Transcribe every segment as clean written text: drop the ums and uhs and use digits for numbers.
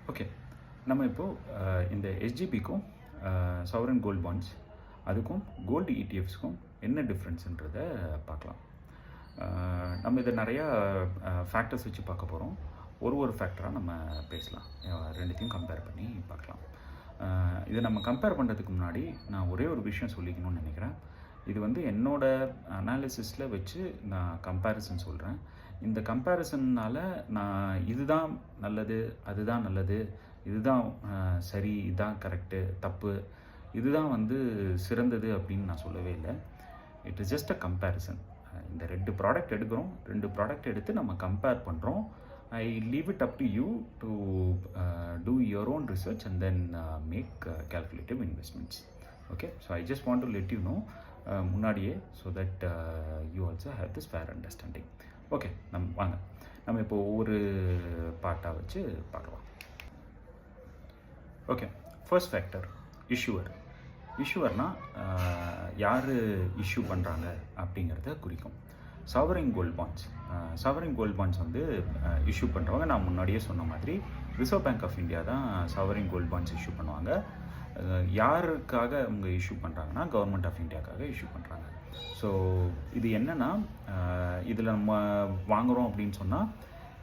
Okay. நம்ம இப்போது இந்த எஸ்ஜிபிக்கும் சாவரன் கோல்ட் பாண்ட்ஸ் அதுக்கும் கோல்டு இடிஎஃப்ஸ்க்கும் என்ன டிஃப்ரென்ஸுன்றதை பார்க்கலாம். நம்ம இதை நிறையா ஃபேக்டர்ஸ் வச்சு பார்க்க போகிறோம். ஒரு ஃபேக்டராக நம்ம பேசலாம், ரெண்டுத்தையும் கம்பேர் பண்ணி பார்க்கலாம். இதை நம்ம கம்பேர் பண்ணுறதுக்கு முன்னாடி நான் ஒரே ஒரு விஷயம் சொல்லிக்கணும்னு நினைக்கிறேன். இது வந்து என்னோடய அனாலிசிஸில் வச்சு நான் கம்பேரிசன் சொல்கிறேன். இந்த கம்பேரிசன்னால் நான் இதுதான் நல்லது, அதுதான் நல்லது, இதுதான் சரி, இதுதான் கரெக்டு, தப்பு, இதுதான் வந்து சிறந்தது அப்படின்னு நான் சொல்லவே இல்லை. It is just a comparison. இந்த 2 ப்ராடக்ட் எடுக்கிறோம், 2 ப்ராடக்ட் எடுத்து நம்ம கம்பேர் பண்ணுறோம். I leave it up to you to do your own research and then make calculative investments. Okay, so I just want to let you know முன்னாடியே so that you also have this fair understanding. Okay, நம்ம இப்போ ஒவ்வொரு பார்ட்டாக வச்சு பார்க்கலாம். Okay, first factor இஷ்யூவர்னால் யார் issue பண்ணுறாங்க அப்படிங்கிறத குறிக்கும். சாவரின் கோல்ட் பாண்ட்ஸ் வந்து இஷ்யூ பண்ணுறவங்க நான் முன்னாடியே சொன்ன மாதிரி ரிசர்வ் பேங்க் ஆஃப் இந்தியா தான் சாவரின் கோல்ட் பாண்ட்ஸ் இஷ்யூ பண்ணுவாங்க. யாருக்காக அவங்க இஷ்யூ பண்ணுறாங்கன்னா கவர்மெண்ட் ஆஃப் இந்தியாவுக்காக இஷ்யூ பண்ணுறாங்க. ஸோ இது என்னென்னா, இதில் நம்ம வாங்குகிறோம் அப்படின்னு சொன்னால்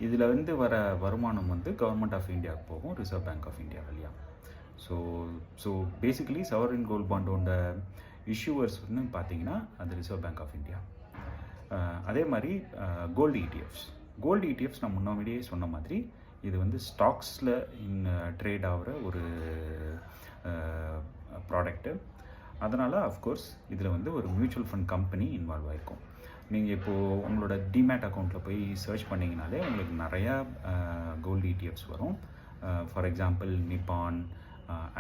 இதில் வந்து வர வருமானம் வந்து கவர்மெண்ட் ஆஃப் இந்தியாவுக்கு போகும், ரிசர்வ் பேங்க் ஆஃப் இந்தியா வழியாக. ஸோ பேசிக்கலி சாவரின் கோல்ட் பாண்டோட இஷ்யூவர்ஸ் வந்து பார்த்தீங்கன்னா அது ரிசர்வ் பேங்க் ஆஃப் இந்தியா. அதே மாதிரி கோல்டு இடிஎஃப்ஸ் நான் முன்னாடியே சொன்ன மாதிரி இது வந்து ஸ்டாக்ஸில் ட்ரேட் ஆகிற ஒரு ப்ராடக்ட்டு. அதனால் அஃப்கோர்ஸ் இதில் வந்து ஒரு மியூச்சுவல் ஃபண்ட் கம்பெனி இன்வால்வ் ஆகிருக்கும். நீங்கள் இப்போது உங்களோட டிமேட் அக்கௌண்ட்டில் போய் சர்ச் பண்ணிங்கனாலே உங்களுக்கு நிறையா கோல்டு இடிஎஃப்ஸ் வரும். ஃபார் எக்ஸாம்பிள் நிப்பான்,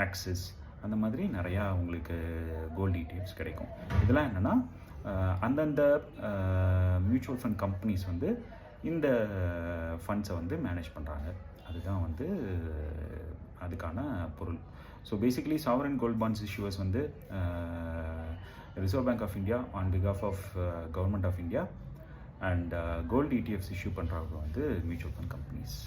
ஆக்சிஸ், அந்த மாதிரி நிறையா உங்களுக்கு கோல்டு இடிஎஃப்ஸ் கிடைக்கும். இதெல்லாம் என்னென்னா அந்தந்த மியூச்சுவல் ஃபண்ட் கம்பெனிஸ் வந்து இந்த ஃபண்ட்ஸை வந்து மேனேஜ் பண்ணுறாங்க. அதுதான் வந்து அதுக்கான பொருள். So basically sovereign gold bonds issuers வந்து Reserve Bank of India on பிகாஃப் of Government of India, and gold ETFs issue பண்ணுறவங்க வந்து மியூச்சுவல் ஃபண்ட் கம்பெனிஸ்.